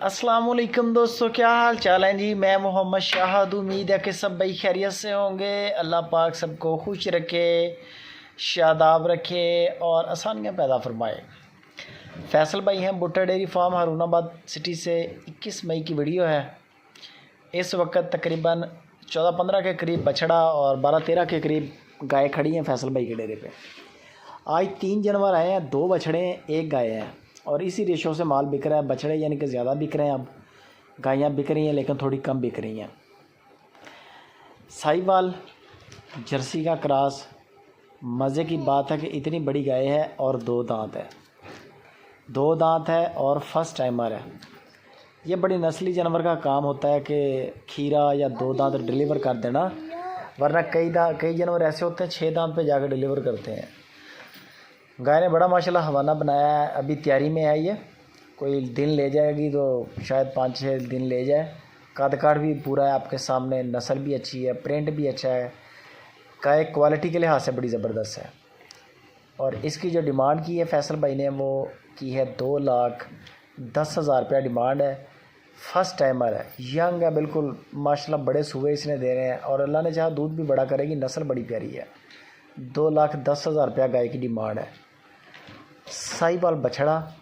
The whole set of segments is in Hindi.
अस्सलामुअलैकुम दोस्तों, क्या हाल चाल है जी। मैं मोहम्मद शाहद, उम्मीद है कि सब भाई खैरियत से होंगे। अल्लाह पाक सबको खुश रखे, शादाब रखे और आसानियाँ पैदा फरमाए। फैसल भाई हैं भुट्टा डेयरी फार्म हारूनाबाद सिटी से। 21 मई की वीडियो है। इस वक्त तकरीबन 14-15 के करीब बछड़ा और 12-13 के करीब गाय खड़ी हैं फैसल भाई के डेरे पे। आज 3 जानवर आए हैं, 2 बछड़े हैं, 1 गाय है और इसी रेशो से माल बिक रहा है। बछड़े यानी कि ज़्यादा बिक रहे हैं, अब गायें बिक रही हैं लेकिन थोड़ी कम बिक रही हैं। साहिवाल जर्सी का क्रॉस। मज़े की बात है कि इतनी बड़ी गाय है और 2 दांत है, 2 दांत है और फर्स्ट टाइमर है। ये बड़ी नस्ली जानवर का काम होता है कि खीरा या 2 दांत डिलीवर कर देना, वरना कई जानवर ऐसे होते हैं 6 दांत पे जाकर डिलीवर करते हैं। गाय ने बड़ा माशाल्लाह हवाना बनाया है, अभी तैयारी में है। ये कोई दिन ले जाएगी तो शायद 5-6 दिन ले जाए। कद काठ भी पूरा है आपके सामने, नस्ल भी अच्छी है, प्रिंट भी अच्छा है। गाय क्वालिटी के लिहाज से बड़ी ज़बरदस्त है। और इसकी जो डिमांड की है फैसल भाई ने, वो की है 2,10,000 रुपया डिमांड है। फर्स्ट टाइमर है, यंग है बिल्कुल माशाल्लाह, बड़े सूबे इसने दे रहे हैं और अल्लाह ने चाहा दूध भी बड़ा करेगी। नस्ल बड़ी प्यारी है। 2,10,000 रुपया गाय की डिमांड है। साहिवाल बछड़ा,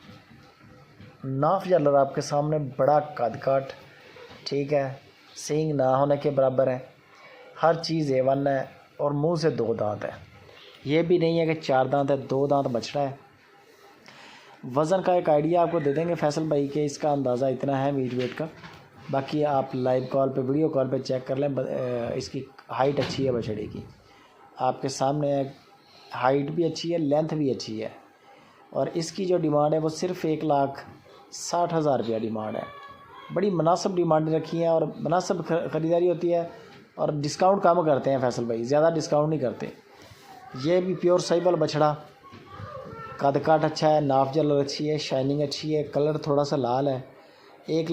नाफ जालर आपके सामने, बड़ा कद काट, ठीक है, सींग ना होने के बराबर है, हर चीज़ A1 है और मुंह से 2 दांत है। ये भी नहीं है कि 4 दांत है, 2 दांत बछड़ा है। वज़न का एक आइडिया आपको दे देंगे फैसल भाई के, इसका अंदाज़ा इतना है मीट वेट का। बाकी आप लाइव कॉल पे, वीडियो कॉल पे चेक कर लें। इसकी हाइट अच्छी है बछड़े की, आपके सामने है। हाइट भी अच्छी है, लेंथ भी अच्छी है। और इसकी जो डिमांड है वो सिर्फ़ 1,60,000 रुपया डिमांड है। बड़ी मुनासिब डिमांड रखी है और मुनासिब ख़रीदारी होती है और डिस्काउंट कम करते हैं फैसल भाई, ज़्यादा डिस्काउंट नहीं करते। ये भी प्योर साहिवाल बछड़ा, कद काठ अच्छा है, नाफ जलर अच्छी है, शाइनिंग अच्छी है, कलर थोड़ा सा लाल है। 1,00,000